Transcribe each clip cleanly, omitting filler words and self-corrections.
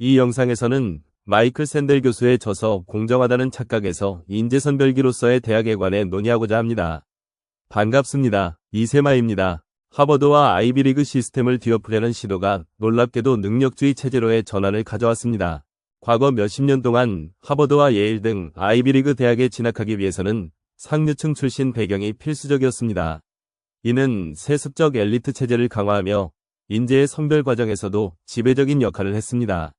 이 영상에서는 마이클 샌델 교수의 저서 공정하다는 착각에서 인재선별기로서의 대학에 관해 논의하고자 합니다. 반갑습니다. 이세마입니다. 하버드와 아이비리그 시스템을 뒤엎으려는 시도가 놀랍게도 능력주의 체제로의 전환을 가져왔습니다. 과거 몇십 년 동안 하버드와 예일 등 아이비리그 대학에 진학하기 위해서는 상류층 출신 배경이 필수적이었습니다. 이는 세습적 엘리트 체제를 강화하며 인재의 선별 과정에서도 지배적인 역할을 했습니다.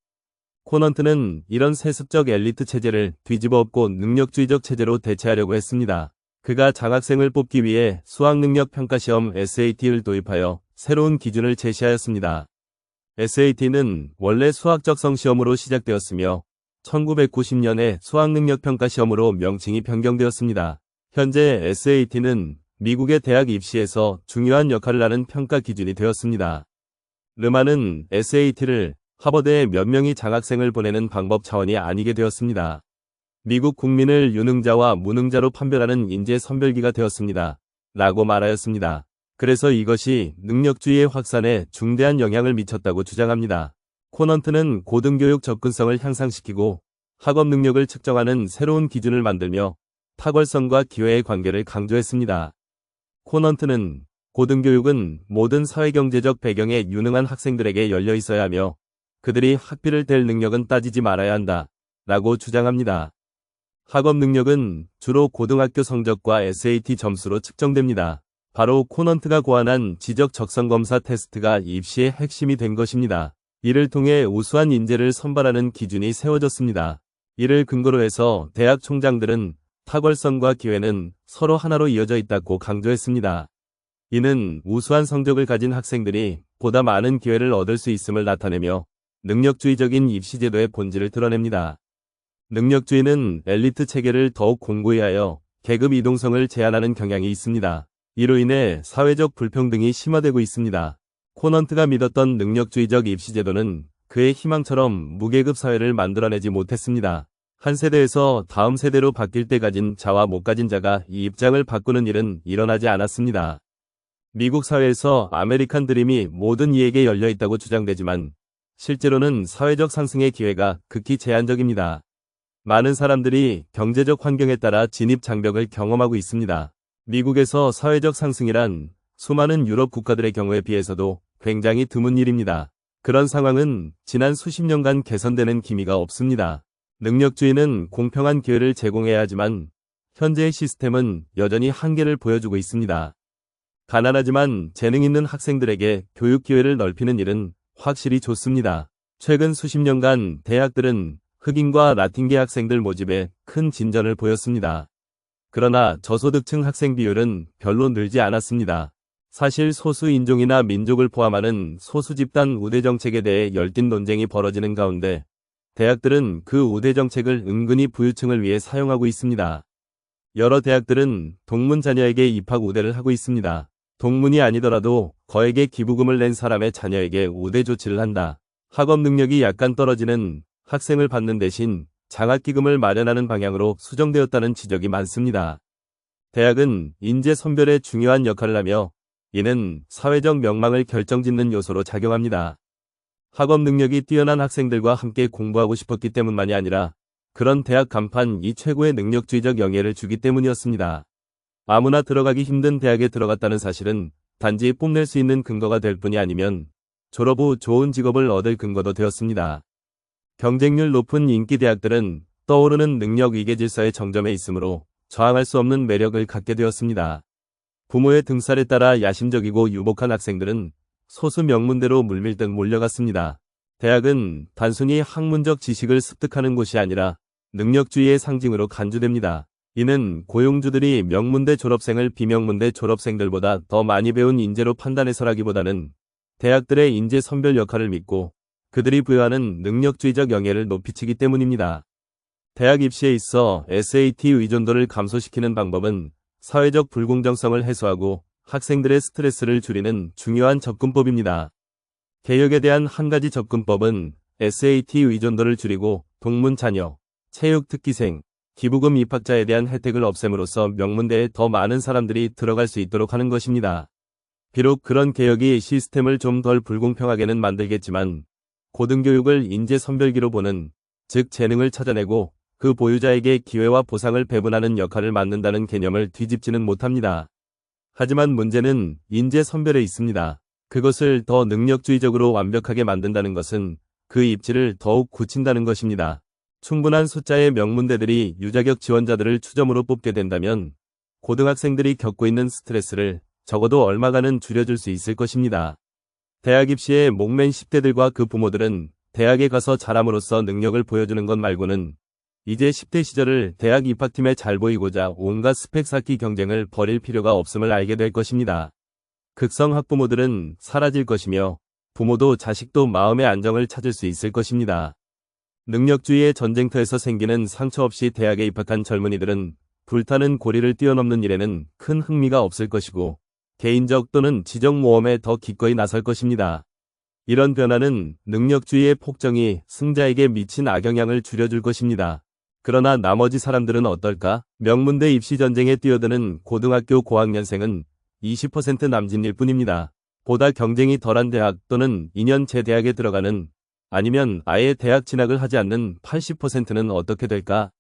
코넌트는 이런 세습적 엘리트 체제를 뒤집어엎고 능력주의적 체제로 대체하려고 했습니다. 그가 장학생을 뽑기 위해 수학능력 평가시험 SAT를 도입하여 새로운 기준을 제시하였습니다. SAT는 원래 수학적성 시험으로 시작되었으며 1990년에 수학능력 평가시험으로 명칭이 변경되었습니다. 현재 SAT는 미국의 대학 입시에서 중요한 역할을 하는 평가 기준이 되었습니다. 르만은 SAT를 하버드에 몇 명이 장학생을 보내는 방법 차원이 아니게 되었습니다. 미국 국민을 유능자와 무능자로 판별하는 인재 선별기가 되었습니다. 라고 말하였습니다. 그래서 이것이 능력주의의 확산에 중대한 영향을 미쳤다고 주장합니다. 코넌트는 고등교육 접근성을 향상시키고 학업 능력을 측정하는 새로운 기준을 만들며 탁월성과 기회의 관계를 강조했습니다. 코넌트는 고등교육은 모든 사회경제적 배경에 유능한 학생들에게 열려 있어야 하며 그들이 학비를 댈 능력은 따지지 말아야 한다. 라고 주장합니다. 학업 능력은 주로 고등학교 성적과 SAT 점수로 측정됩니다. 바로 코넌트가 고안한 지적 적성 검사 테스트가 입시의 핵심이 된 것입니다. 이를 통해 우수한 인재를 선발하는 기준이 세워졌습니다. 이를 근거로 해서 대학 총장들은 탁월성과 기회는 서로 하나로 이어져 있다고 강조했습니다. 이는 우수한 성적을 가진 학생들이 보다 많은 기회를 얻을 수 있음을 나타내며 능력주의적인 입시제도의 본질을 드러냅니다. 능력주의는 엘리트 체계를 더욱 공고히 하여 계급 이동성을 제한하는 경향이 있습니다. 이로 인해 사회적 불평등이 심화되고 있습니다. 코넌트가 믿었던 능력주의적 입시제도는 그의 희망처럼 무계급 사회를 만들어내지 못했습니다. 한 세대에서 다음 세대로 바뀔 때 가진 자와 못 가진 자가 이 입장을 바꾸는 일은 일어나지 않았습니다. 미국 사회에서 아메리칸 드림이 모든 이에게 열려 있다고 주장되지만 실제로는 사회적 상승의 기회가 극히 제한적입니다. 많은 사람들이 경제적 환경에 따라 진입 장벽을 경험하고 있습니다. 미국에서 사회적 상승이란 수많은 유럽 국가들의 경우에 비해서도 굉장히 드문 일입니다. 그런 상황은 지난 수십 년간 개선되는 기미가 없습니다. 능력주의는 공평한 기회를 제공해야 하지만 현재의 시스템은 여전히 한계를 보여주고 있습니다. 가난하지만 재능 있는 학생들에게 교육 기회를 넓히는 일은 확실히 좋습니다. 최근 수십 년간 대학들은 흑인과 라틴계 학생들 모집에 큰 진전을 보였습니다. 그러나 저소득층 학생 비율은 별로 늘지 않았습니다. 사실 소수 인종이나 민족을 포함하는 소수 집단 우대 정책에 대해 열띤 논쟁이 벌어지는 가운데 대학들은 그 우대 정책을 은근히 부유층을 위해 사용하고 있습니다. 여러 대학들은 동문 자녀에게 입학 우대를 하고 있습니다. 동문이 아니더라도 거액의 기부금을 낸 사람의 자녀에게 우대 조치를 한다. 학업 능력이 약간 떨어지는 학생을 받는 대신 장학기금을 마련하는 방향으로 수정되었다는 지적이 많습니다. 대학은 인재 선별에 중요한 역할을 하며 이는 사회적 명망을 결정짓는 요소로 작용합니다. 학업 능력이 뛰어난 학생들과 함께 공부하고 싶었기 때문만이 아니라 그런 대학 간판이 최고의 능력주의적 영예를 주기 때문이었습니다. 아무나 들어가기 힘든 대학에 들어갔다는 사실은 단지 뽐낼 수 있는 근거가 될 뿐이 아니면 졸업 후 좋은 직업을 얻을 근거도 되었습니다. 경쟁률 높은 인기 대학들은 떠오르는 능력 위계 질서의 정점에 있으므로 저항할 수 없는 매력을 갖게 되었습니다. 부모의 등살에 따라 야심적이고 유복한 학생들은 소수 명문대로 물밀듯 몰려갔습니다. 대학은 단순히 학문적 지식을 습득하는 곳이 아니라 능력주의의 상징으로 간주됩니다. 이는 고용주들이 명문대 졸업생을 비명문대 졸업생들보다 더 많이 배운 인재로 판단해서라기보다는 대학들의 인재 선별 역할을 믿고 그들이 부여하는 능력주의적 영예를 높이치기 때문입니다. 대학 입시에 있어 SAT 의존도를 감소시키는 방법은 사회적 불공정성을 해소하고 학생들의 스트레스를 줄이는 중요한 접근법입니다. 개혁에 대한 한 가지 접근법은 SAT 의존도를 줄이고 동문 자녀, 체육 특기생, 기부금 입학자에 대한 혜택을 없앰으로써 명문대에 더 많은 사람들이 들어갈 수 있도록 하는 것입니다. 비록 그런 개혁이 시스템을 좀 덜 불공평하게는 만들겠지만 고등교육을 인재 선별기로 보는, 즉 재능을 찾아내고 그 보유자에게 기회와 보상을 배분하는 역할을 맡는다는 개념을 뒤집지는 못합니다. 하지만 문제는 인재 선별에 있습니다. 그것을 더 능력주의적으로 완벽하게 만든다는 것은 그 입지를 더욱 굳힌다는 것입니다. 충분한 숫자의 명문대들이 유자격 지원자들을 추점으로 뽑게 된다면 고등학생들이 겪고 있는 스트레스를 적어도 얼마간은 줄여줄 수 있을 것입니다. 대학 입시에 목맨 10대들과 그 부모들은 대학에 가서 잘함으로써 능력을 보여주는 것 말고는 이제 10대 시절을 대학 입학팀에 잘 보이고자 온갖 스펙 쌓기 경쟁을 벌일 필요가 없음을 알게 될 것입니다. 극성 학부모들은 사라질 것이며 부모도 자식도 마음의 안정을 찾을 수 있을 것입니다. 능력주의의 전쟁터에서 생기는 상처 없이 대학에 입학한 젊은이들은 불타는 고리를 뛰어넘는 일에는 큰 흥미가 없을 것이고 개인적 또는 지적 모험에 더 기꺼이 나설 것입니다. 이런 변화는 능력주의의 폭정이 승자에게 미친 악영향을 줄여줄 것입니다. 그러나 나머지 사람들은 어떨까? 명문대 입시 전쟁에 뛰어드는 고등학교 고학년생은 20% 남짓일 뿐입니다. 보다 경쟁이 덜한 대학 또는 2년제 대학에 들어가는 아니면 아예 대학 진학을 하지 않는 80%는 어떻게 될까?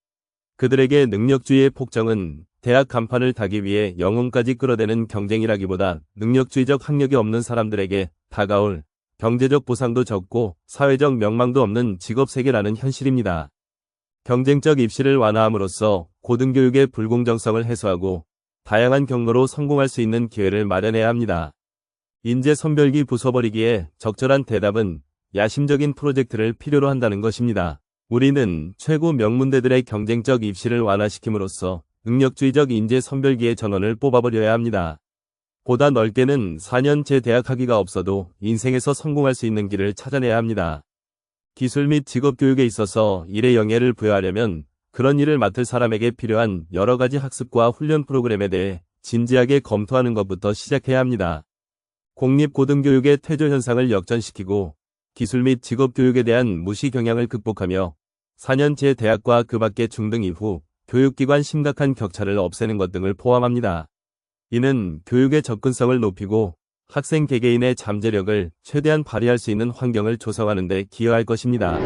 그들에게 능력주의의 폭정은 대학 간판을 타기 위해 영혼까지 끌어대는 경쟁이라기보다 능력주의적 학력이 없는 사람들에게 다가올 경제적 보상도 적고 사회적 명망도 없는 직업세계라는 현실입니다. 경쟁적 입시를 완화함으로써 고등교육의 불공정성을 해소하고 다양한 경로로 성공할 수 있는 기회를 마련해야 합니다. 인재 선별기 부숴버리기에 적절한 대답은 야심적인 프로젝트를 필요로 한다는 것입니다. 우리는 최고 명문대들의 경쟁적 입시를 완화시킴으로써 능력주의적 인재 선별기의 전원을 뽑아버려야 합니다. 보다 넓게는 4년제 대학 학위가 없어도 인생에서 성공할 수 있는 길을 찾아내야 합니다. 기술 및 직업교육에 있어서 일의 영예를 부여하려면 그런 일을 맡을 사람에게 필요한 여러 가지 학습과 훈련 프로그램에 대해 진지하게 검토하는 것부터 시작해야 합니다. 공립고등교육의 퇴조 현상을 역전시키고 기술 및 직업교육에 대한 무시 경향을 극복하며 4년제 대학과 그 밖의 중등 이후 교육기관 심각한 격차를 없애는 것 등을 포함합니다. 이는 교육의 접근성을 높이고 학생 개개인의 잠재력을 최대한 발휘할 수 있는 환경을 조성하는 데 기여할 것입니다.